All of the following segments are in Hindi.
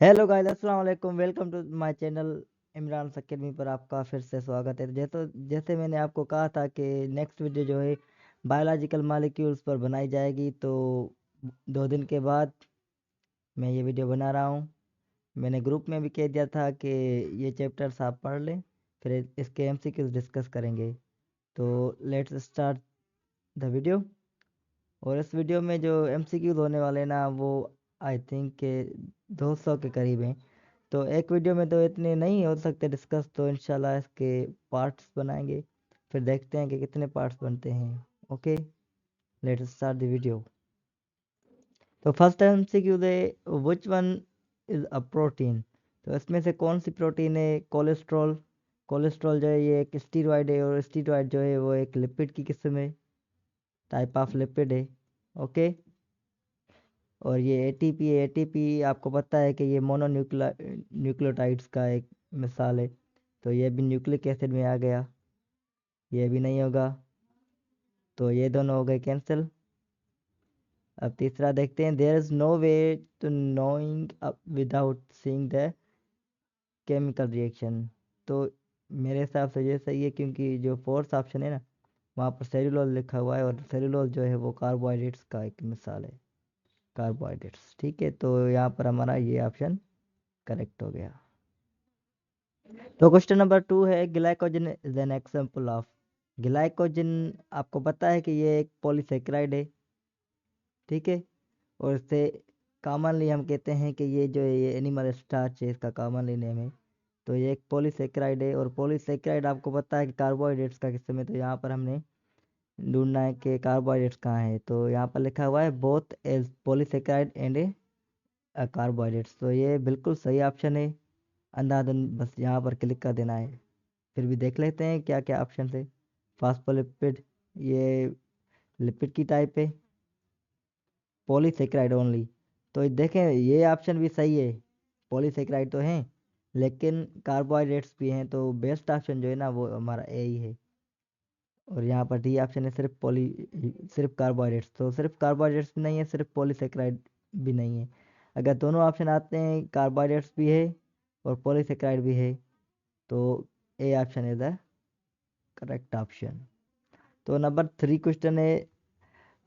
हेलो गाइस, अस्सलाम वालेकुम। Welcome to my channel Imran Academy पर आपका फिर से स्वागत है। जैसे मैंने आपको कहा था कि नेक्स्ट वीडियो जो है बायोलॉजिकल मॉलिक्यूल्स पर बनाई जाएगी, तो 2 दिन के बाद मैं ये वीडियो बना रहा हूँ। मैंने ग्रुप में भी कह दिया था कि ये चैप्टर्स आप पढ़ लें, फिर इसके एमसीक्यूज डिस्कस करेंगे। तो लेट्स स्टार्ट द वीडियो। और इस वीडियो में जो एमसीक्यूज होने वाले हैं ना, वो आई थिंक के 200 के करीब हैं। तो एक वीडियो में तो इतने नहीं हो सकते डिस्कस, तो इंशाल्लाह इसके पार्ट्स बनाएंगे, फिर देखते हैं कि कितने पार्ट्स बनते हैं। Okay, let's start the video. तो फर्स्ट एमसीक्यू है, which one is a protein. तो इसमें से कौन सी प्रोटीन है? कोलेस्ट्रॉल। कोलेस्ट्रॉल जो है ये एक स्टीरॉयड है, और स्टीरॉयड जो है वो एक लिपिड की किस्म है, टाइप ऑफ लिपिड है। ओके। और ये एटीपी है। एटीपी आपको पता है कि ये न्यूक्लियोटाइड्स का एक मिसाल है, तो ये भी न्यूक्लिक एसिड में आ गया, ये भी नहीं होगा, तो ये दोनों हो गए कैंसिल। अब तीसरा देखते हैं, there is no way to knowing without seeing the chemical reaction. तो मेरे हिसाब से ये सही है, क्योंकि जो फोर्थ ऑप्शन है ना, वहाँ पर सेल्यूलोज लिखा हुआ है, और सेल्यूलोज जो है वो कार्बोहाइड्रेट्स का एक मिसाल है, कार्बोहाइड्रेट्स। ठीक है, तो यहाँ पर हमारा ये ऑप्शन करेक्ट हो गया। तो क्वेश्चन नंबर 2 है, glycogen is an example of. Glycogen आपको पता है कि ये एक पॉलीसेकेराइड है, ठीक है। और इससे कॉमनली हम कहते हैं कि ये जो है ये एनिमल स्टार्च है, इसका कॉमनली नेम है। तो ये एक पॉलीसेकेराइड है, और पॉलीसेकेराइड आपको पता है कि कार्बोहाइड्रेट्स का किस्म है। तो यहाँ पर हमने ढूंढना है कि कार्बोहाइड्रेट्स कहाँ है, तो यहाँ पर लिखा हुआ है both as polysaccharide and carbohydrates. तो ये बिल्कुल सही ऑप्शन है। अंधाधुन बस यहाँ पर क्लिक कर देना है। फिर भी देख लेते हैं क्या क्या ऑप्शन है। फास्फोलिपिड, ये लिपिड की टाइप है, पॉलीसेकेराइड ओनली। तो देखें ये ऑप्शन भी सही है, पॉलीसेकेराइड तो हैं लेकिन कार्बोहाइड्रेट्स भी हैं, तो बेस्ट ऑप्शन जो है ना वो हमारा ए ही है। और यहाँ पर डी ऑप्शन है सिर्फ कार्बोहाइड्रेट्स। तो सिर्फ कार्बोहाइड्रेट्स भी नहीं है, सिर्फ पॉलीसेकेराइड भी नहीं है। अगर दोनों ऑप्शन आते हैं, कार्बोहाइड्रेट्स भी है और पॉलीसेकेराइड भी है, तो A option is the correct option. तो नंबर 3 क्वेश्चन है,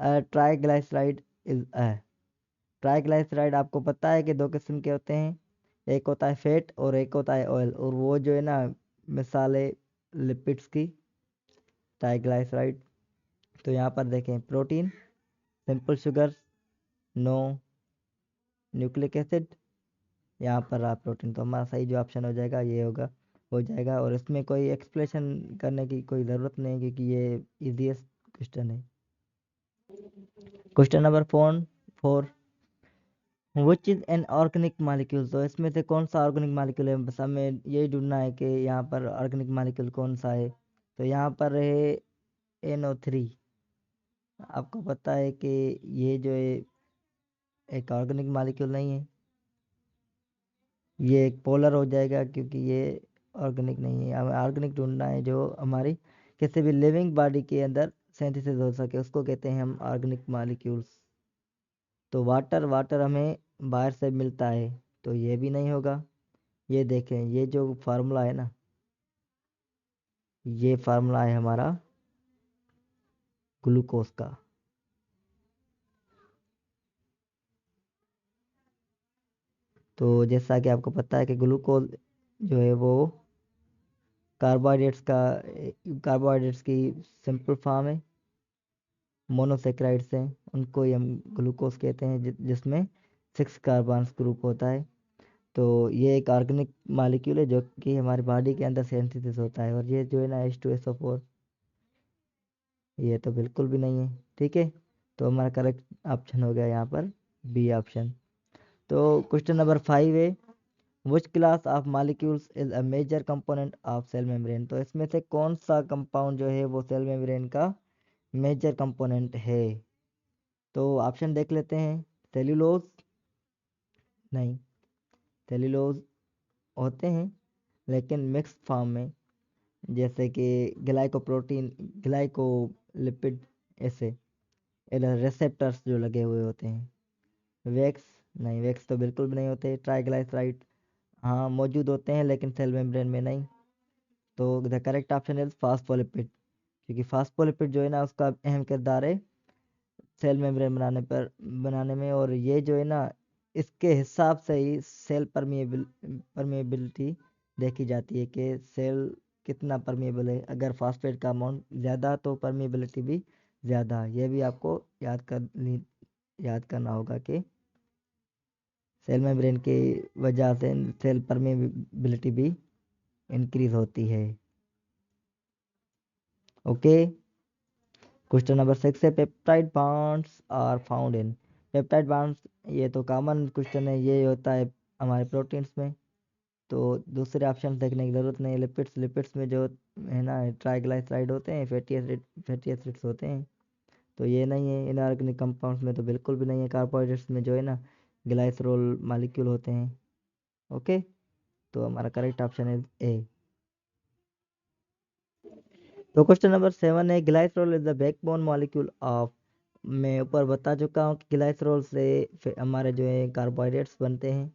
ट्राइग्लाइसराइड इज अ। ट्राइग्लाइसराइड आपको पता है कि 2 किस्म के होते हैं, एक होता है फैट और एक होता है ऑयल। और वो जो है ना मिसाल है लिपिड्स की, ट्राइग्लाइसराइड। तो यहाँ पर देखें, protein, simple sugar, no, nucleic acid. यहाँ पर आप प्रोटीन, तो हमारा सही जो ऑप्शन हो जाएगा ये होगा, हो जाएगा। और इसमें कोई एक्सप्लेनेशन करने की कोई ज़रूरत नहीं है, क्योंकि ये इजीएस्ट क्वेश्चन है। Question number 4, which is an organic molecule. तो इसमें से कौन सा ऑर्गेनिक मालिक्यूल है, बस हमें यही ढूंढना है कि यहाँ पर ऑर्गेनिक मालिक्यूल कौन सा है। तो यहाँ पर है NO3। आपको पता है कि ये जो है एक ऑर्गेनिक मालिक्यूल नहीं है, ये एक पोलर हो जाएगा, क्योंकि ये ऑर्गेनिक नहीं है। हमें ऑर्गेनिक ढूंढना है जो हमारी किसी भी लिविंग बॉडी के अंदर सिंथेसिस हो सके, उसको कहते हैं हम ऑर्गेनिक मालिक्यूल्स। तो वाटर, वाटर हमें बाहर से मिलता है, तो ये भी नहीं होगा। ये देखें, ये जो फार्मूला है ना, ये फार्मूला है हमारा ग्लूकोज का। तो जैसा कि आपको पता है कि ग्लूकोज जो है वो कार्बोहाइड्रेट्स का कार्बोहाइड्रेट्स की सिंपल फॉर्म है, मोनोसेक्राइड्स हैं, उनको ही हम ग्लूकोज कहते हैं, जिसमें 6 कार्बन्स ग्रुप होता है। तो ये एक ऑर्गेनिक मालिक्यूल है जो कि हमारी बॉडी के अंदर सिंथेसिस होता है। और ये जो है ना H2SO4, ये तो बिल्कुल भी नहीं है। ठीक है, तो हमारा करेक्ट ऑप्शन हो गया यहाँ पर बी ऑप्शन। तो क्वेश्चन नंबर 5 है, which class of molecules is a major component of cell membrane. तो इसमें से कौन सा कंपाउंड जो है वो सेल मेम्ब्रेन का मेजर कंपोनेंट है। तो ऑप्शन देख लेते हैं। सेल्यूलोज, नहीं, सेल्यूलोज होते हैं लेकिन मिक्स फॉर्म में, जैसे कि ग्लाइकोप्रोटीन, ग्लाइकोलिपिड, ऐसे रिसेप्टर्स जो लगे हुए होते हैं। वैक्स, नहीं, वैक्स तो बिल्कुल भी नहीं होते। ट्राइग्लाइसराइड हाँ मौजूद होते हैं लेकिन सेल मेम्ब्रेन में नहीं। तो the correct option is phospholipid, क्योंकि फास्फोलिपिड जो है ना उसका अहम किरदार है सेल मेम्ब्रेन बनाने में। और ये जो है ना इसके हिसाब से ही सेल परमिएबिलिटी देखी जाती है कि सेल कितना परमिएबल है। अगर फास्फेट का अमाउंट ज़्यादा तो परमिएबिलिटी भी ज़्यादा। ये भी आपको याद करना होगा कि सेल मेम्ब्रेन की वजह से सेल परमेबिलिटी भी इंक्रीज होती है। ओके, क्वेश्चन नंबर 6 है peptide bonds are found in. Peptide bonds ये तो कॉमन क्वेश्चन है, ये होता है हमारे प्रोटीन्स में। तो दूसरे ऑप्शन देखने की जरूरत नहीं। लिपिड्स लिपिड्स में जो है ना ट्राइग्लाइसराइड होते हैं, फैटी एसिड्स होते हैं। तो ये नहीं है। इनऑर्गेनिक कंपाउंड्स में तो बिल्कुल भी नहीं है। कार्बोहाइड्रेट्स में जो है ना ग्लाइसरोल मॉलिक्यूल होते हैं। ओके, तो हमारा करेक्ट ऑप्शन है ए। तो क्वेश्चन नंबर 7 है glycerol is the backbone molecule of. मैं ऊपर बता चुका हूँ कि ग्लाइसरोल से हमारे जो है कार्बोहाइड्रेट्स बनते हैं।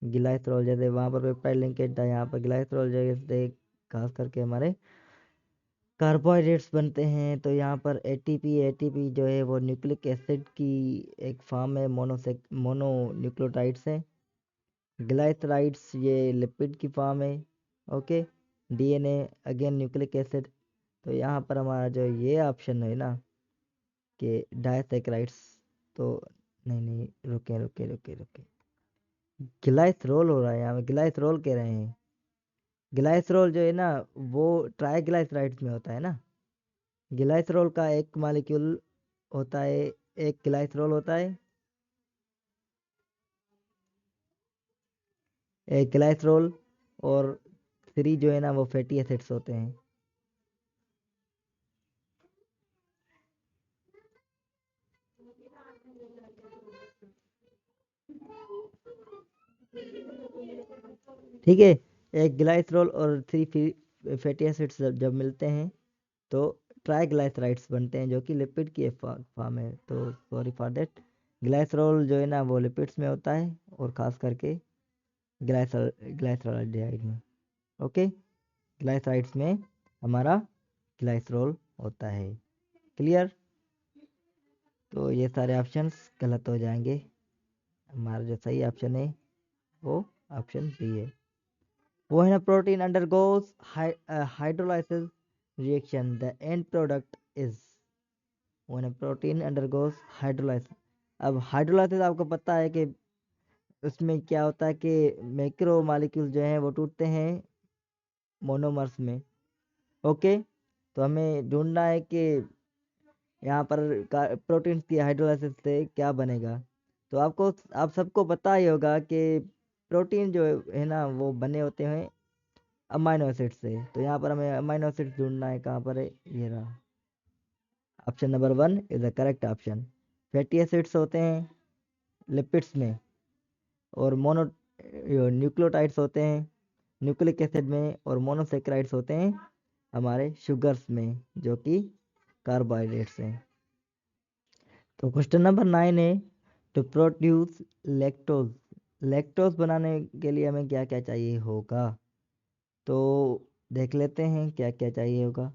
ग्लाइसरोल जैसे वहाँ पर पेप्टाइड लिंकेज था, यहाँ पर ग्लाइसरोल जैसे खास करके हमारे कार्बोहाइड्रेट्स बनते हैं। तो यहाँ पर एटीपी एटीपी जो है वो न्यूक्लिक एसिड की एक फॉर्म है, मोनो न्यूक्लियोटाइड्स है। ग्लाइसराइड्स ये लिपिड की फॉर्म है। Okay, DNA again nucleic acid. तो यहाँ पर हमारा जो ये ऑप्शन है ना कि डायसैकेराइड्स। तो नहीं नहीं, रुके रुके रुके रुके, ग्लाइसरोल हो रहा है यहाँ पे, ग्लाइसरोल कह रहे हैं। ग्लाइसरोल जो है ना वो ट्राइग्लाइसराइड्स में होता है ना। ग्लाइसरोल का एक मॉलिक्यूल होता है, एक ग्लाइसरोल होता है, एक ग्लाइसरोल। और 3 जो है ना वो फैटी एसिड्स होते हैं। ठीक है, एक ग्लाइसरोल और 3 फैटी एसिड्स जब मिलते हैं तो ट्राइग्लाइसराइड्स बनते हैं, जो कि लिपिड की फॉर्म है। तो सॉरी फॉर दैट, ग्लाइसरोल जो है ना वो लिपिड्स में होता है और खास करके ग्लाइसरोल्डिहाइड में। ओके, ग्लाइसराइड्स में हमारा ग्लाइसरोल होता है। क्लियर? तो ये सारे ऑप्शंस गलत हो जाएंगे। हमारा जो सही ऑप्शन है वो ऑप्शन बी है। When a protein undergoes hydrolysis reaction, the end product is। When a protein undergoes hydrolysis, अब हाइड्रोलाइसिस आपको पता है कि उसमें क्या होता है कि मैक्रो मॉलिक्यूल जो हैं वो टूटते हैं मोनोमर्स में। ओके, तो हमें ढूंढना है कि यहाँ पर प्रोटीन्स की हाइड्रोलाइसिस से क्या बनेगा। तो आप सबको पता ही होगा कि प्रोटीन जो है ना वो बने होते हैं अमाइनो एसिड से। तो यहाँ पर हमें अमाइनो एसिड ढूंढना है, कहाँ पर है, ये रहा। Option number 1 is the correct option. Fatty acids होते हैं लिपिड्स में, और मोनो न्यूक्लियोटाइड्स होते हैं न्यूक्लिक एसिड में, और मोनोसेक्राइड्स होते हैं हमारे शुगर्स में, जो कि कार्बोहाइड्रेट्स हैं। तो क्वेश्चन नंबर 9 है टू प्रोड्यूस लैक्टोज। लैक्टोज बनाने के लिए हमें क्या क्या चाहिए होगा। तो देख लेते हैं क्या क्या चाहिए होगा।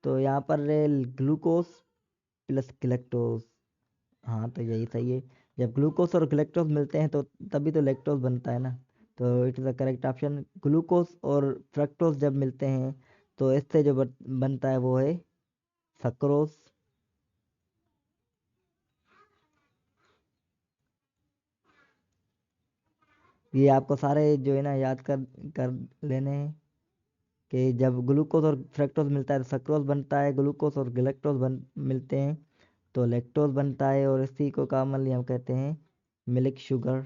तो यहाँ पर ग्लूकोज प्लस ग्लैक्टोज। हाँ, तो यही सही है। जब ग्लूकोज और ग्लैक्टोज मिलते हैं तो तभी तो लैक्टोज बनता है ना। तो it is the correct option. Glucose और फ्रक्टोज जब मिलते हैं तो इससे जो बनता है वो है सक्रोज। ये आपको सारे जो है ना याद कर लेने हैं कि जब ग्लूकोज और फ्रक्टोज मिलता है तो सक्रोज बनता है, ग्लूकोज और ग्लैक्टोज मिलते हैं तो लैक्टोज बनता है, और इसी को कॉमनली हम कहते हैं मिल्क शुगर।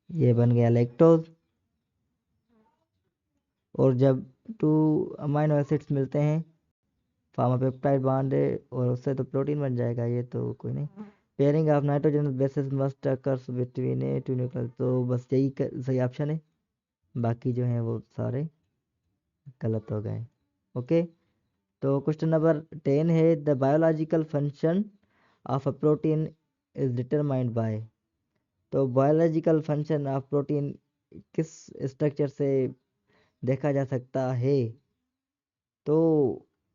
ये बन गया लैक्टोज। और जब 2 अमाइनो एसिड्स मिलते हैं फार्मापेप्टाइड बॉन्ड है, और उससे तो प्रोटीन बन जाएगा। ये तो कोई नहीं। Pairing of nitrogen bases must occurs between a two nucleus. तो बस यही सही ऑप्शन है, बाकी जो है वो सारे गलत हो गए। ओके, तो क्वेश्चन नंबर 10 है the biological function of a protein is determined by. तो बायोलॉजिकल फंक्शन ऑफ प्रोटीन किस स्ट्रक्चर से देखा जा सकता है। तो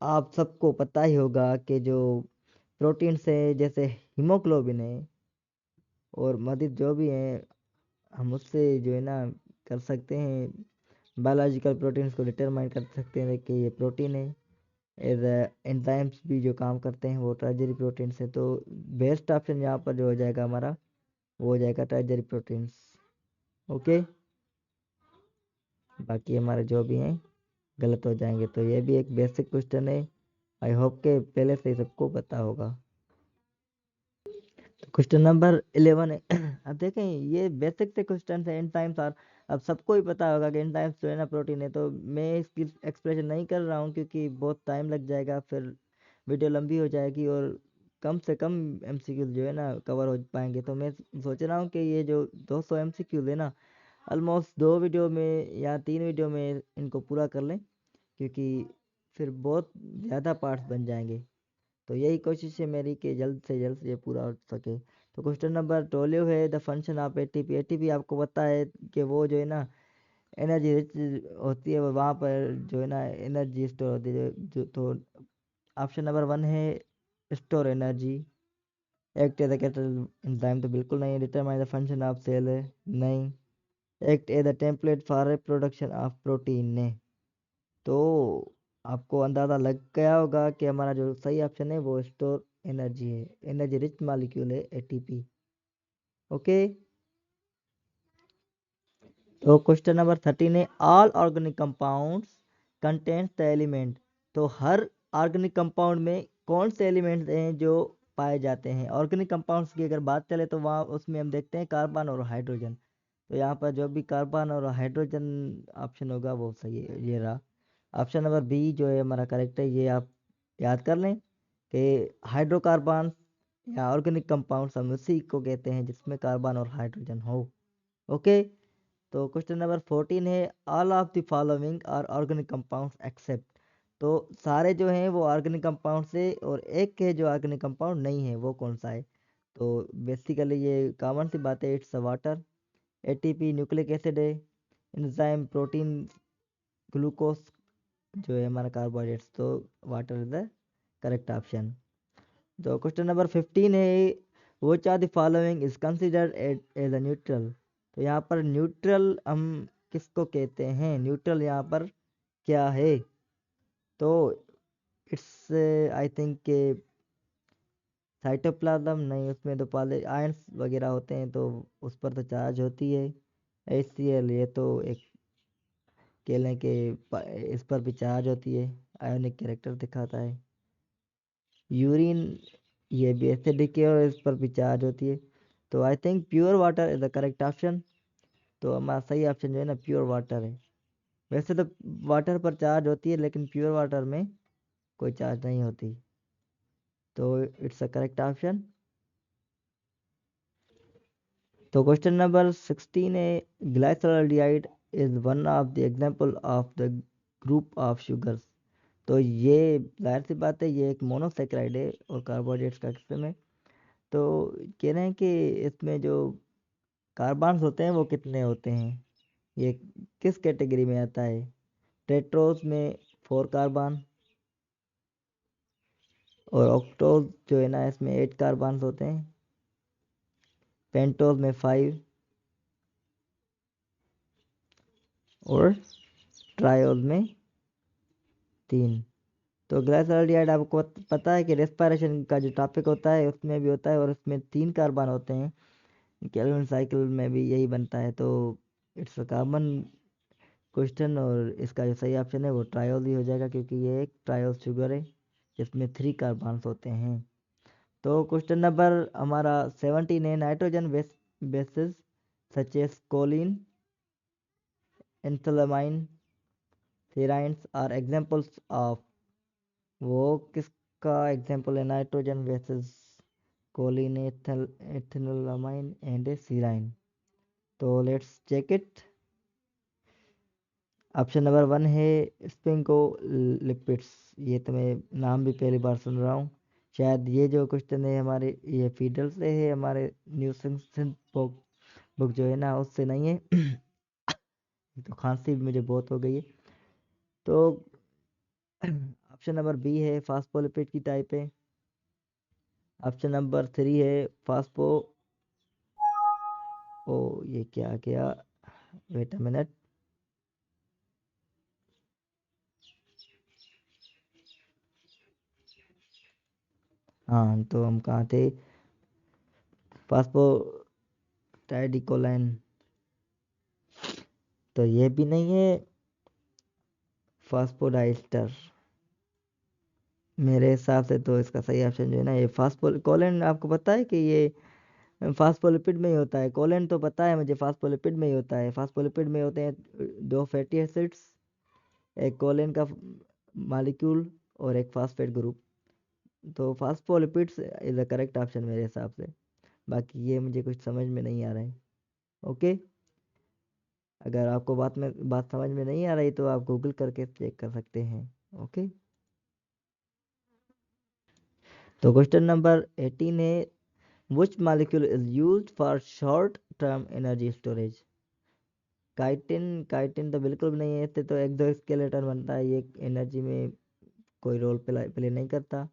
आप सबको पता ही होगा कि जो प्रोटीन से जैसे हीमोग्लोबिन है और मदिर जो भी है हम उससे जो है ना कर सकते हैं बायोलॉजिकल प्रोटीन्स को डिटरमाइन कर सकते हैं कि ये प्रोटीन है। एंजाइम्स भी जो काम करते हैं वो ट्राइजरी प्रोटीन से। तो बेस्ट ऑप्शन यहाँ पर जो हो जाएगा हमारा वो हो जाएगा ट्राइजरी प्रोटीन्स। ओके, बाकी हमारे जो भी हैं गलत हो जाएंगे। तो ये भी एक बेसिक क्वेश्चन है, आई होप के पहले से ही सबको पता होगा। क्वेश्चन नंबर 11 है अब देखें ये बेसिक से क्वेश्चन है एंजाइम्स आर। अब सबको ही पता होगा कि एंजाइम्स जो है ना प्रोटीन है। तो मैं इसकी एक्सप्लेनेशन नहीं कर रहा हूँ क्योंकि बहुत टाइम लग जाएगा, फिर वीडियो लंबी हो जाएगी और कम से कम एमसीक्यूज जो है ना कवर हो पाएंगे। तो मैं सोच रहा हूँ कि ये जो 200 एमसीक्यूज है ना ऑलमोस्ट 2 वीडियो में या 3 वीडियो में इनको पूरा कर लें, क्योंकि फिर बहुत ज़्यादा पार्ट्स बन जाएंगे। तो यही कोशिश है मेरी कि जल्द से जल्द ये पूरा हो सके। तो क्वेश्चन नंबर 12 है the function of ATP. ATP आपको पता है कि वो जो है ना एनर्जी रिच होती है और वहाँ पर जो है ना एनर्जी स्टोर होती है तो ऑप्शन नंबर 1 है store energy. Act as the enzyme तो बिल्कुल नहीं। Determine the function of cell है नहीं। Act as the template for reproduction of protein ने। तो आपको अंदाज़ा लग गया होगा कि हमारा जो सही ऑप्शन है वो स्टोर एनर्जी है। एनर्जी रिच मॉलिक्यूल है एटीपी। ओके, तो क्वेश्चन नंबर 13 है all organic compounds contains the element. तो हर ऑर्गेनिक कंपाउंड में कौन से एलिमेंट्स हैं जो पाए जाते हैं। ऑर्गेनिक कंपाउंड्स की अगर बात चले तो वहाँ उसमें हम देखते हैं कार्बन और हाइड्रोजन। तो यहाँ पर जो भी कार्बन और हाइड्रोजन ऑप्शन होगा वो सही है, ये रहा। ऑप्शन नंबर बी जो है हमारा करेक्ट है। ये आप याद कर लें कि हाइड्रोकार्बन या ऑर्गेनिक कंपाउंड्स हम उसी को कहते हैं जिसमें कार्बन और हाइड्रोजन हो। ओके, तो क्वेश्चन नंबर 14 है all of the following are organic compounds except. तो सारे जो हैं वो ऑर्गेनिक कंपाउंड से और एक है जो ऑर्गेनिक कंपाउंड नहीं है, वो कौन सा है। तो बेसिकली ये कॉमन सी बात है, it's water. ATP nucleic acid है। एंजाइम प्रोटीन ग्लूकोज जो है हमारा कार्बोहाइड्रेट्स। तो water is the correct option. तो क्वेश्चन नंबर 15 है which are the following is considered as a neutral. तो यहाँ पर न्यूट्रल हम किसको कहते हैं, न्यूट्रल यहाँ पर क्या है। तो इट्स आई थिंक के साइटोप्लाज्म नहीं, उसमें तो पॉली आयंस वगैरह होते हैं तो उस पर तो चार्ज होती है। HCl ये तो एक कह लें कि इस पर भी चार्ज होती है, आयोनिक कैरेक्टर दिखाता है। यूरिन ये भी एसिडिक है और इस पर भी चार्ज होती है। तो I think pure water is the correct option. तो हमारा सही ऑप्शन जो है ना प्योर वाटर है। वैसे तो वाटर पर चार्ज होती है लेकिन प्योर वाटर में कोई चार्ज नहीं होती। तो इट्स अ करेक्ट ऑप्शन। तो क्वेश्चन नंबर 16 है glyceraldehyde is one of the example of the group of sugars. तो ये जाहिर सी बात है ये एक मोनोसेक्राइड है और कार्बोहाइड्रेट्स का किस्म है। तो कह रहे हैं कि इसमें जो कार्बन्स होते हैं वो कितने होते हैं, ये किस कैटेगरी में आता है। टेट्रोज में 4 कार्बन और ऑक्टोज जो है ना इसमें 8 कार्बन्स होते हैं। पेंटोज में 5 और ट्रायोज में 3। तो ग्लाइसरॉल्डिहाइड आपको पता है कि रेस्पिरेशन का जो टॉपिक होता है उसमें भी होता है और उसमें 3 कार्बन होते हैं। कैल्विन साइकिल में भी यही बनता है। तो इट्स अ कॉमन क्वेश्चन और इसका जो सही ऑप्शन है वो ट्रायोल ही हो जाएगा क्योंकि ये एक ट्रायोल शुगर है जिसमें 3 कार्बन्स होते हैं। तो क्वेश्चन नंबर हमारा 17 है nitrogen bases such as choline ethanolamine serines are examples of. वो किसका एग्जांपल है nitrogen bases choline ethanolamine and serine. तो let's check it. Option number 1 है स्पिंको लिपिड्स। ये तो मैं नाम भी पहली बार सुन रहा हूँ। शायद ये जो क्वेश्चन है हमारे ये फीडर से है, हमारे न्यू बुक बुक जो है ना उससे नहीं है। तो खांसी भी मुझे बहुत हो गई है। तो ऑप्शन नंबर बी है फास्फोलिपिड की टाइप है। ऑप्शन नंबर 3 है फास्फो। ओ ये क्या गया, वेट अ मिनट। हाँ तो हम कहाँ थे, फास्फो टाइडिकोलाइन, तो ये भी नहीं है। फास्फोडाइस्टर, मेरे हिसाब से तो इसका सही ऑप्शन जो है ना ये फास्फोकोलिन, आपको पता है कि ये फास्फोलिपिड में ही होता है। कोलिन तो पता है मुझे फास्फोलिपिड में ही होता है। फास्फोलिपिड में होते हैं दो फैटी एसिड्स, एक कोलिन का मॉलिक्यूल और एक फास्फेट ग्रुप। तो phospholipids is the correct option मेरे हिसाब से। बाकी ये मुझे कुछ समझ में नहीं आ रहा है। ओके, अगर आपको बात समझ में नहीं आ रही तो आप गूगल करके चेक कर सकते हैं। ओके, तो क्वेश्चन नंबर 18 है which molecule is used for short term energy storage. Chitin, chitin तो बिल्कुल भी नहीं है, इससे तो एक्सोस्केलेटन बनता है, ये एनर्जी में कोई रोल प्ले नहीं करता।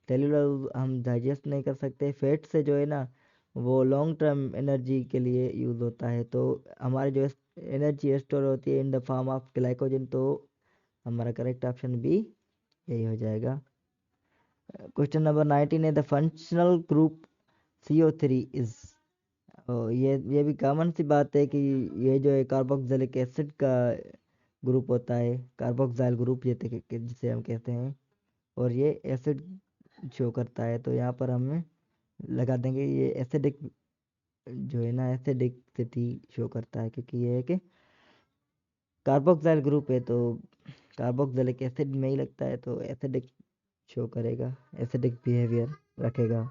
सेल्यूलर हम डाइजेस्ट नहीं कर सकते। फैट से जो है ना वो लॉन्ग टर्म एनर्जी के लिए यूज होता है। तो हमारी जो एनर्जी स्टोर होती है in the form of glycogen, तो हमारा करेक्ट ऑप्शन बी यही हो जाएगा। क्वेश्चन नंबर 19 है the functional group CO3 is. ये भी कॉमन सी बात है कि ये जो है कार्बोक्सिलिक एसिड का ग्रुप होता है, कार्बोक्साइल ग्रुप जिसे हम कहते हैं। और ये एसिड शो करता है, तो यहाँ पर हम लगा देंगे ये एसिडिक, जो है ना एसिडिसिटी शो करता है, क्योंकि ये है कि कार्बोक्साइल ग्रुप है तो कार्बोक्सिलिक एसिड में ही लगता है, तो एसिडिक शो करेगा, एसिडिक बिहेवियर रखेगा।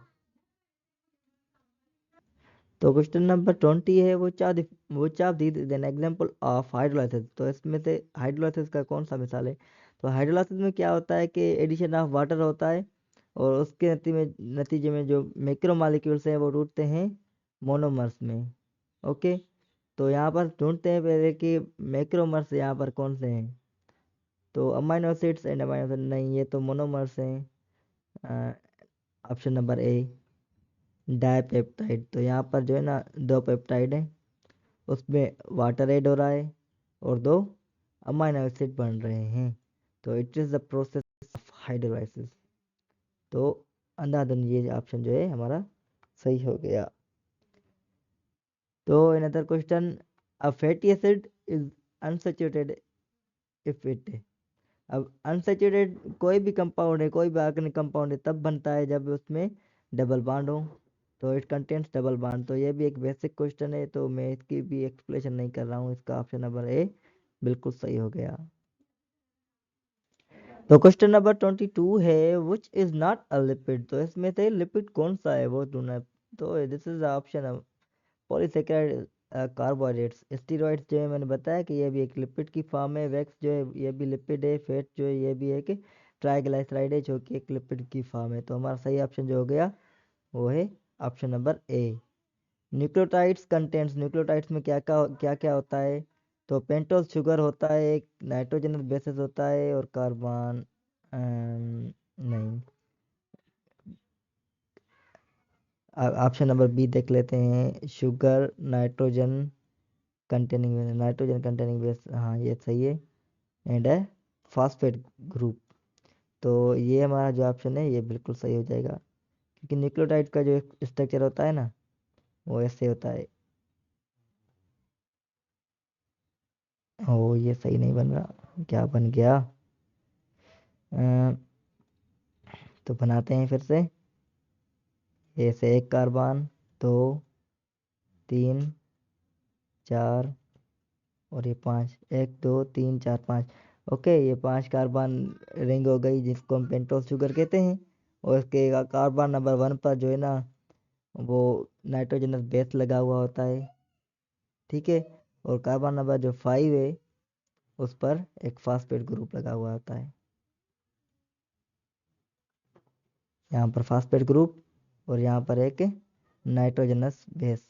तो क्वेश्चन नंबर 20 है वो चाप दी एन एग्जांपल ऑफ हाइड्रोलाइसिस। तो इसमें से हाइड्रोलाइसिस का कौन सा मिसाल है। तो हाइड्रोलाइसिस में क्या होता है कि एडिशन ऑफ वाटर होता है, और उसके नतीजे में जो मैक्रो मॉलिक्यूल्स हैं वो टूटते हैं मोनोमर्स में। ओके, तो यहाँ पर ढूंढते हैं पहले कि मैक्रोमर्स यहाँ पर कौन से हैं। तो amino acids and amino acid नहीं, ये तो मोनोमर्स हैं। ऑप्शन नंबर ए डाइपेप्टाइड, तो यहाँ पर जो है ना दो पेप्टाइड है, उसमें वाटर ऐड हो रहा है और दो अमाइनो एसिड बन रहे हैं, तो it is the process of hydrolysis. तो अंधाधुन ये ऑप्शन जो है हमारा सही हो गया। तो another question, a fatty acid is unsaturated if it. अब अनसैचुरेटेड कोई भी कंपाउंड है, कोई भी ऑर्गेनिक कंपाउंड है तब बनता है जब उसमें डबल बॉन्ड हो, तो इट कंटेन्स डबल बॉन्ड। तो ये भी एक बेसिक क्वेश्चन है, तो मैं इसकी भी एक्सप्लेनेशन नहीं कर रहा हूँ। इसका ऑप्शन नंबर ए बिल्कुल सही हो गया। तो क्वेश्चन नंबर 22 है which is not a lipid. तो इसमें से लिपिड कौन सा है वो ढूंढना है। तो this is option polysaccharide, carbohydrates, steroids जो है मैंने बताया कि ये भी एक लिपिड की फॉर्म है। वैक्स जो है ये भी लिपिड है। फैट जो है ये भी है कि ट्राइग्लिसराइड है जो कि एक लिपिड की फॉर्म है। तो हमारा सही ऑप्शन जो हो गया वो है option number A. Nucleotides contents, nucleotides में क्या क्या होता है। तो पेंटोस शुगर होता है, एक नाइट्रोजनस बेसिस होता है और कार्बन नहीं। ऑप्शन नंबर बी देख लेते हैं, शुगर नाइट्रोजन कंटेनिंग बेस, हाँ ये सही है। एंड है फास्फेट ग्रुप, तो ये हमारा जो ऑप्शन है ये बिल्कुल सही हो जाएगा, क्योंकि न्यूक्लियोटाइड का जो स्ट्रक्चर होता है ना वो ऐसे होता है। ओ ये सही नहीं बन रहा, क्या बन गया। अ, तो बनाते हैं फिर से। ऐसे एक कार्बन, दो, तीन, चार, और ये पाँच, एक दो तीन चार पाँच। ओके, ये पांच कार्बन रिंग हो गई जिसको हम पेंटोस शुगर कहते हैं। और इसके कार्बन नंबर 1 पर जो है ना वो नाइट्रोजनस बेस लगा हुआ होता है। ठीक है, और कार्बन नंबर जो 5 है उस पर एक फास्फेट ग्रुप लगा हुआ होता है। यहाँ पर फास्फेट ग्रुप और यहाँ पर एक नाइट्रोजनस बेस।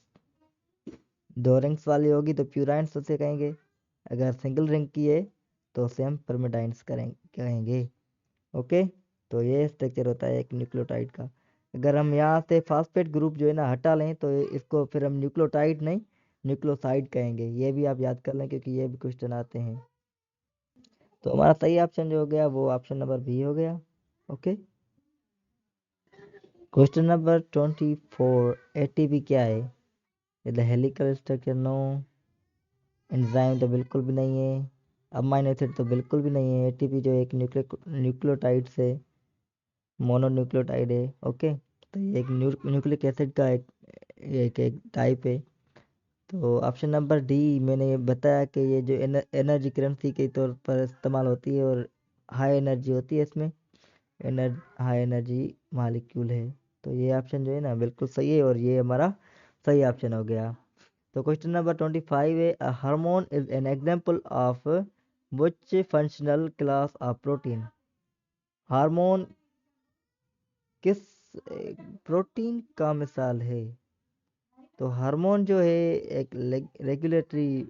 2 रिंग्स वाली होगी तो प्यूराइंस उसे कहेंगे, अगर सिंगल रिंग की है तो उसे हम परमिडाइंस कहेंगे। ओके, तो ये स्ट्रक्चर होता है एक न्यूक्लियोटाइड का। अगर हम यहाँ से फास्फेट ग्रुप जो है ना हटा लें तो इसको फिर हम न्यूक्लियोटाइड नहीं न्यूक्लियोसाइड कहेंगे। ये भी आप याद कर लें क्योंकि ये भी क्वेश्चन आते हैं। तो हमारा सही ऑप्शन जो हो गया वो ऑप्शन नंबर बी हो गया। ओके, क्वेश्चन नंबर 24, एटीपी क्या है? यदि हेलिकल स्ट्रक्चर नो, एंजाइम तो बिल्कुल भी नहीं है, अमाइनो एसिड तो बिल्कुल भी नहीं है। एटीपी जो एक न्यूक्लियोटाइड से मोनोन्यूक्लियोटाइड है। ओके, तो ये एक न्यूक्लिक एसिड का एक टाइप है। तो ऑप्शन नंबर डी, मैंने बताया कि ये जो एनर्जी करेंसी के तौर पर इस्तेमाल होती है और हाई एनर्जी होती है इसमें, हाई एनर्जी मालिक्यूल है। तो ये ऑप्शन जो है ना बिल्कुल सही है और ये हमारा सही ऑप्शन हो गया। तो क्वेश्चन नंबर 25 है, a hormone is an example of which functional class of protein? Hormone किस प्रोटीन का मिसाल है? तो हार्मोन जो है एक रेगुलेटरी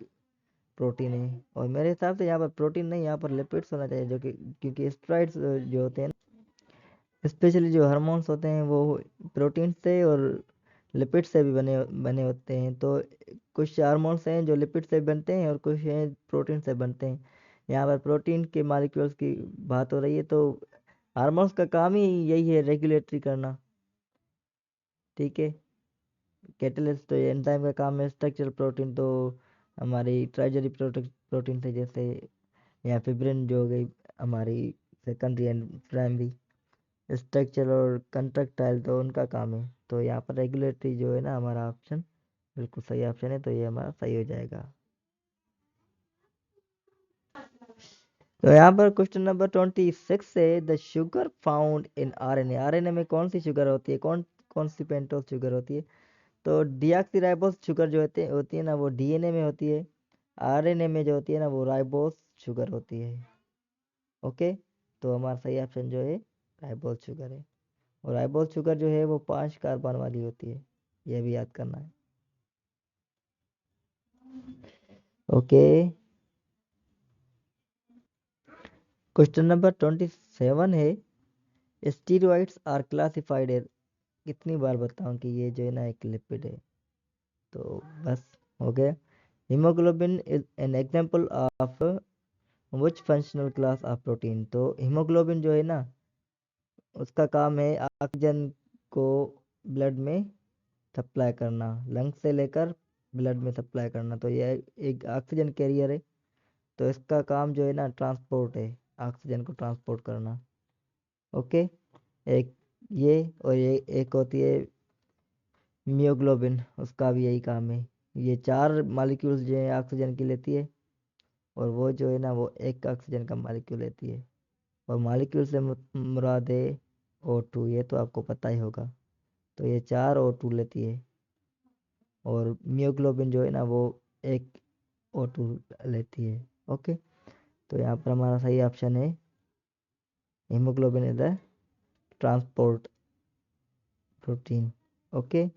प्रोटीन है और मेरे हिसाब से यहाँ पर प्रोटीन नहीं, यहाँ पर लिपिड्स होना चाहिए, जो कि क्योंकि स्टेरॉइड्स जो होते हैं स्पेशली जो हार्मोन्स होते हैं वो प्रोटीन से और लिपिड से भी बने बने होते हैं। तो कुछ हार्मोन्स हैं जो लिपिड से बनते हैं और कुछ हैं प्रोटीन से बनते हैं। यहाँ पर प्रोटीन के मॉलिक्यूल्स की बात हो रही है, तो हार्मोन्स का काम ही यही है, रेगुलेटरी करना। ठीक है, कैटलिस्ट तो एंजाइम का काम है। स्ट्रक्चरल प्रोटीन तो हमारी ट्राइजरी प्रोटीन थे, जैसे यहाँ फिब्रिन जो हो गई हमारी सेकेंडरी एंड प्राइमरी। स्ट्रक्चर और कंट्रक्टाइल तो उनका काम है। तो यहाँ पर रेगुलेटरी जो है ना हमारा ऑप्शन बिल्कुल सही ऑप्शन है, तो ये हमारा सही हो जाएगा। तो यहाँ पर क्वेश्चन नंबर 26 से, the sugar found in RNA, RNA में कौन सी शुगर होती है, कौन कौन सी पेंटोस शुगर होती है? तो डीऑक्सीराइबोस शुगर जो होती है ना वो डीएनए में होती है। आरएनए में जो होती है ना वो राइबोस शुगर होती है। ओके, तो हमारा सही ऑप्शन जो है राइबोस शुगर है। और राइबोस शुगर जो है वो 5 कार्बन वाली होती है, ये भी याद करना है। ओके, क्वेश्चन नंबर 27 है, स्टीरॉइड्स आर क्लासिफाइड एज, कितनी बार बताऊं कि ये जो है ना एक लिपिड है? तो बस हो गया। Haemoglobin is an example of which functional class of protein? तो हीमोग्लोबिन जो है ना उसका काम है ऑक्सीजन को ब्लड में सप्लाई करना, लंग से लेकर ब्लड में सप्लाई करना। तो ये एक ऑक्सीजन कैरियर है, तो इसका काम जो है ना ट्रांसपोर्ट है, ऑक्सीजन को ट्रांसपोर्ट करना। ओके, एक ये और ये एक होती है मियोग्लोबिन, उसका भी यही काम है। ये 4 मॉलिक्यूल्स जो है ऑक्सीजन की लेती है और वो जो है ना वो एक ऑक्सीजन का मॉलिक्यूल लेती है। और मॉलिक्यूल से मुराद है O2, ये तो आपको पता ही होगा। तो ये 4 O2 लेती है और मियोग्लोबिन जो है ना वो एक O2 लेती है। ओके, तो यहाँ पर हमारा सही ऑप्शन है haemoglobin is the transport protein. Okay,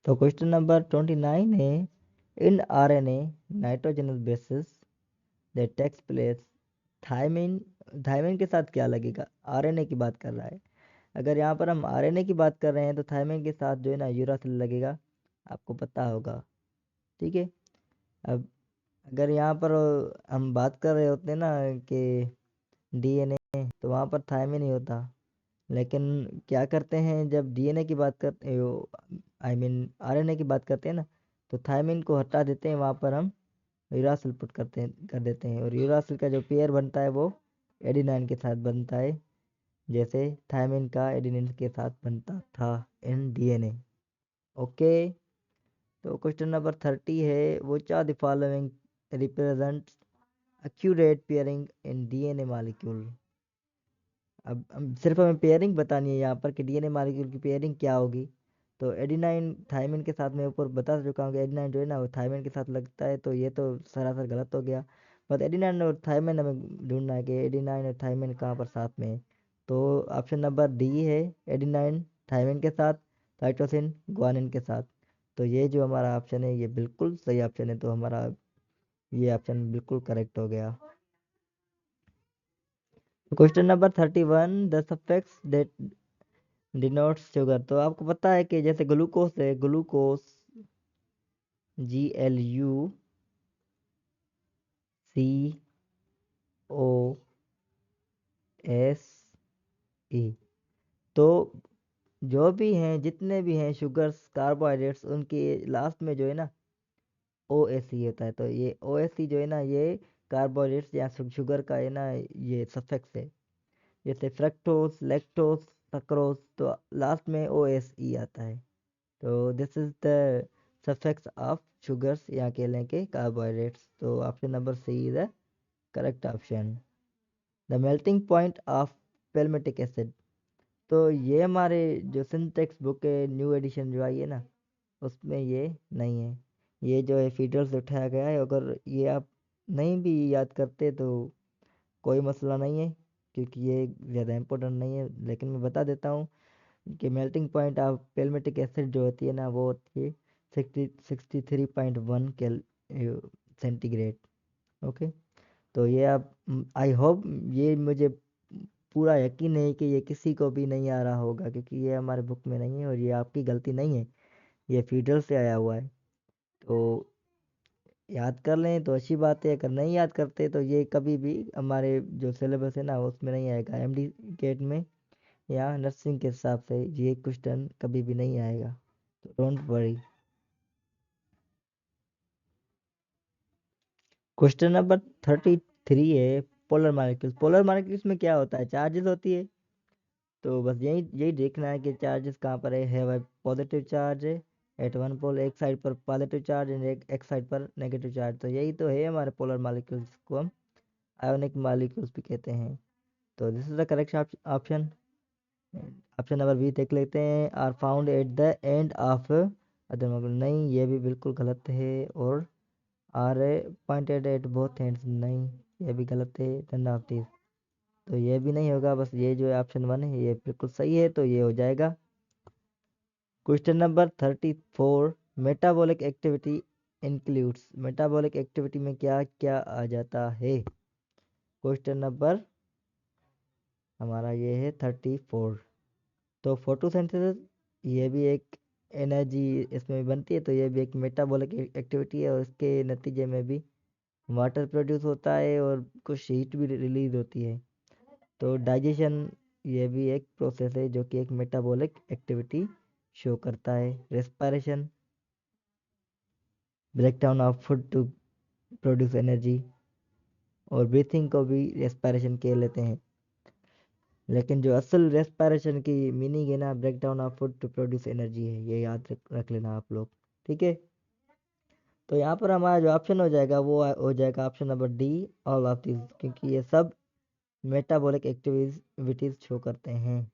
तो क्वेश्चन नंबर 29 है, in RNA nitrogenous bases that takes place, thymine, thymine के साथ क्या लगेगा? आरएनए की बात कर रहा है। अगर यहाँ पर हम आरएनए की बात कर रहे हैं तो थायमिन के साथ जो है ना यूरासिल लगेगा, आपको पता होगा। ठीक है, अब अगर यहाँ पर हम बात कर रहे होते हैं ना कि डीएनए, तो वहाँ पर थायमिन ही होता। लेकिन क्या करते हैं जब डीएनए की बात करते आई मीन आरएनए की बात करते हैं ना, तो थायमिन को हटा देते हैं, वहाँ पर हम यूरासिल पुट कर देते हैं। और यूरासिल का जो पेयर बनता है वो एडिनाइन के साथ बनता है, जैसे थायमिन का एडिनिन के साथ बनता था इन डीएनए। ओके, तो क्वेश्चन नंबर 30 है, which are the following represents accurate pairing in DNA molecule? अब सिर्फ हमें पेयरिंग बतानी है यहाँ पर कि डीएनए मॉलिक्यूल की पेयरिंग क्या होगी। तो एडिनाइन थायमिन के साथ मैं ऊपर बता चुका हूँ कि एडिनाइन जो है ना वो थायमिन के साथ लगता है, तो ये तो सरासर गलत हो गया। बट एडिनाइन और थायमिन हमें ढूंढना है कि एडिनाइन और थायमिन कहाँ पर साथ में है। तो ऑप्शन नंबर डी है, एडिनाइन थायमिन के साथ, साइटोसिन ग्वानिन के साथ। तो ये जो हमारा ऑप्शन है ये बिल्कुल सही ऑप्शन है, तो हमारा ये ऑप्शन बिल्कुल करेक्ट हो गया। Question number 31, the suffix that denotes sugar. तो आपको पता है कि जैसे ग्लूकोस है, ग्लूकोस GLUCOSE। तो जो भी हैं, जितने भी हैं शुगर्स कार्बोहाइड्रेट्स, उनके लास्ट में जो है ना OSE होता है। तो ये OSE जो है ना ये कार्बोहाइड्रेट्स या शुगर का है ना ये सफिक्स है। जैसे फ्रक्टोस, लैक्टोस, सक्रोस, तो लास्ट में OSE आता है। तो this is the suffix of sugars या कह लें कि कार्बोहाइड्रेट्स। तो option number C is the correct option. The melting point of palmitic acid. तो ये हमारे जो सिंटेक्स बुक है न्यू एडिशन जो आई है ना उसमें ये नहीं है। ये जो है फीडर से उठाया गया है। अगर ये आप नहीं भी याद करते तो कोई मसला नहीं है, क्योंकि ये ज़्यादा इम्पोर्टेंट नहीं है, लेकिन मैं बता देता हूँ कि melting point of palmitic acid जो होती है ना वो होती है 63.1 सेंटीग्रेड। ओके। तो ये आप, आई होप, ये मुझे पूरा यकीन है कि ये किसी को भी नहीं आ रहा होगा, क्योंकि ये हमारे बुक में नहीं है और ये आपकी गलती नहीं है, ये फीडर से आया हुआ है। तो याद कर लें तो अच्छी बात है, अगर नहीं याद करते तो ये कभी भी हमारे जो सिलेबस है ना उसमें नहीं आएगा, MD गेट में या नर्सिंग के हिसाब से ये क्वेश्चन कभी भी नहीं आएगा। तो डोंट वरी। क्वेश्चन नंबर 33 है, पोलर मालिक्यूल्स। पोलर मालिक्यूल्स में क्या होता है, चार्जेस होती है। तो बस यही यही देखना है कि चार्जेस कहाँ पर है पॉजिटिव चार्ज है एट वन पोल, एक साइड पर पॉजिटिव चार्ज एंड एक साइड पर नेगेटिव चार्ज। तो यही तो है हमारे पोलर मालिक्यूल्स को हम आयोनिक मालिक्यूल्स भी कहते हैं। तो this is the correct option. Option number B देख लेते हैं, are found at the end of other molecule. नहीं, ये भी बिल्कुल गलत है। और are pointed at both ends, नहीं, ये भी गलत है। नन ऑफ दिस, तो ये भी नहीं होगा। बस ये जो है ऑप्शन वन है ये बिल्कुल सही है, तो ये हो जाएगा। Question number 34, metabolic activity includes. Metabolic activity में क्या क्या आ जाता है। क्वेश्चन नंबर हमारा ये है 34। तो फोटोसिंथेसिस, ये भी एक एनर्जी इसमें बनती है, तो ये भी एक मेटाबॉलिक एक्टिविटी है, और इसके नतीजे में भी वाटर प्रोड्यूस होता है और कुछ हीट भी रिलीज होती है। तो डाइजेशन, ये भी एक प्रोसेस है जो कि एक मेटाबॉलिक एक्टिविटी शो करता है। Respiration, breakdown of food to produce energy, और ब्रीथिंग को भी रेस्पिरेशन कह लेते हैं। लेकिन जो असल रेस्पिरेशन की मीनिंग है ना, breakdown of food to produce energy है, ये याद रख लेना आप लोग। ठीक है। तो यहाँ पर हमारा जो ऑप्शन हो जाएगा वो हो जाएगा option number D, all of this, क्योंकि ये सब मेटाबॉलिक एक्टिविटीज शो करते हैं।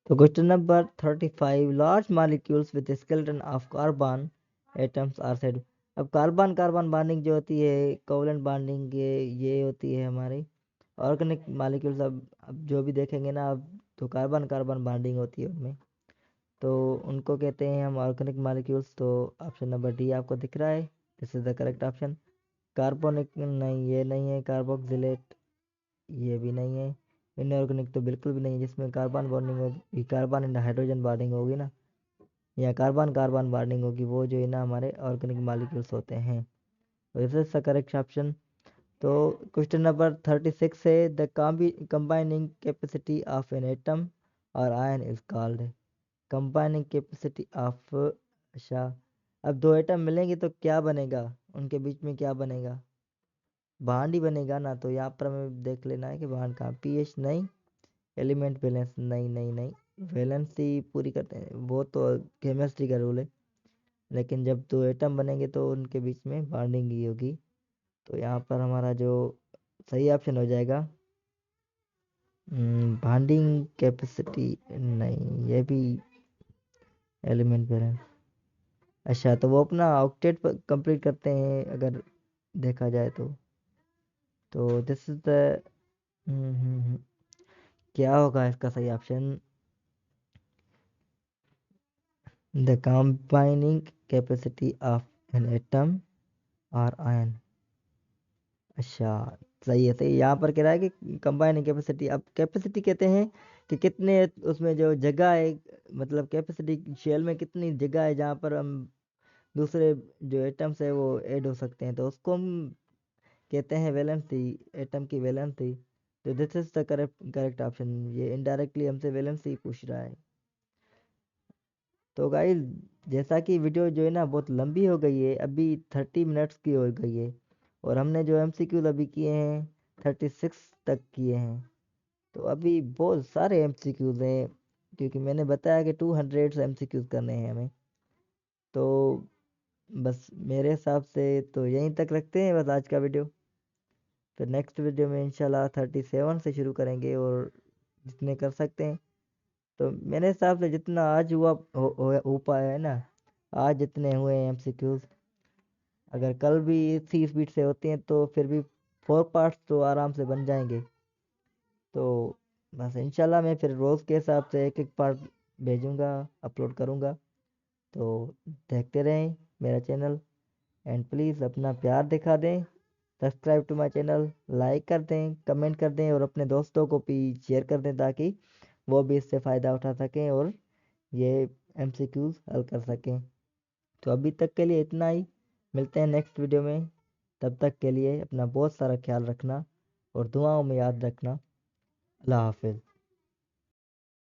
तो question number 35, large molecules with skeleton of carbon atoms are said. अब कार्बन कार्बन बॉन्डिंग जो होती है, कोवलेंट बॉन्डिंग, ये होती है हमारी ऑर्गेनिक मॉलिक्यूल्स। अब जो भी देखेंगे ना अब, तो कार्बन कार्बन बॉन्डिंग होती है उनमें, तो उनको कहते हैं हम ऑर्गेनिक मॉलिक्यूल्स। तो ऑप्शन नंबर डी आपको दिख रहा है, this is the correct option. Carbonic, नहीं ये नहीं है। कार्बोक्सिलेट, ये भी नहीं है। इनऑर्गेनिक तो बिल्कुल भी नहीं है, जिसमें कार्बन बॉन्डिंग होगी, कार्बन एंड हाइड्रोजन बॉन्डिंग होगी ना, या कार्बन कार्बन बॉन्डिंग होगी, वो जो है ना हमारे ऑर्गेनिक मॉलिक्यूल्स होते हैं। तो this is the correct option. तो क्वेश्चन नंबर 36 है, the combining capacity of an atom और ion is called. Combining capacity of, अच्छा, अब दो एटम मिलेंगे तो क्या बनेगा, उनके बीच में क्या बनेगा, बॉन्ड ही बनेगा ना। तो यहाँ पर हमें देख लेना है कि बॉन्ड कहाँ, पीएच नहीं, एलिमेंट बैलेंस नहीं, नहीं नहीं, वैलेंसी पूरी करते हैं वो तो केमिस्ट्री का रूल है, लेकिन जब दो एटम बनेंगे तो उनके बीच में बॉन्डिंग ही होगी। तो यहाँ पर हमारा जो सही ऑप्शन हो जाएगा बॉन्डिंग कैपेसिटी, नहीं ये भी एलिमेंट बैलेंस। अच्छा, तो वो अपना ऑक्टेट कंप्लीट करते हैं अगर देखा जाए तो दिस इज द क्या होगा इसका सही option? The combining capacity of an atom और आयन। अच्छा, सही है सही। यहाँ पर कह रहा है कि कंबाइनिंग कैपेसिटी। अब कैपेसिटी कहते हैं कि कितने उसमें जो जगह है, मतलब कैपेसिटी शेल में कितनी जगह है जहाँ पर हम दूसरे जो एटम्स है वो ऐड हो सकते हैं, तो उसको हम कहते हैं वैलेंसी, एटम की वैलेंसी। तो this is the correct correct option. ये इनडायरेक्टली हमसे वैलेंसी पूछ रहा है। तो गाइस, जैसा कि वीडियो जो है ना बहुत लंबी हो गई है, अभी 30 मिनट्स की हो गई है, और हमने जो एमसीक्यूज अभी किए हैं 36 तक किए हैं। तो अभी बहुत सारे एमसीक्यूज हैं, क्योंकि मैंने बताया कि 200 एमसीक्यूज करने हैं हमें। तो बस मेरे हिसाब से तो यहीं तक रखते हैं बस आज का वीडियो। फिर नेक्स्ट वीडियो में इंशाल्लाह 37 से शुरू करेंगे, और जितने कर सकते हैं। तो मेरे हिसाब से जितना आज हुआ हो पाया है ना, आज जितने हुए हैं एमसीक्यूज, अगर कल भी इसी स्पीड से होते हैं तो फिर भी 4 पार्ट्स तो आराम से बन जाएंगे। तो बस इंशाल्लाह मैं फिर रोज़ के हिसाब से एक एक पार्ट भेजूंगा, अपलोड करूंगा। तो देखते रहें मेरा चैनल, एंड प्लीज़ अपना प्यार दिखा दें। Subscribe to my channel, like कर दें, कमेंट कर दें, और अपने दोस्तों को भी शेयर कर दें, ताकि वो भी इससे फ़ायदा उठा सकें और ये एमसीक्यूज हल कर सकें। तो अभी तक के लिए इतना ही। मिलते हैं नेक्स्ट वीडियो में। तब तक के लिए अपना बहुत सारा ख्याल रखना और दुआओं में याद रखना। अल्लाह हाफिज़।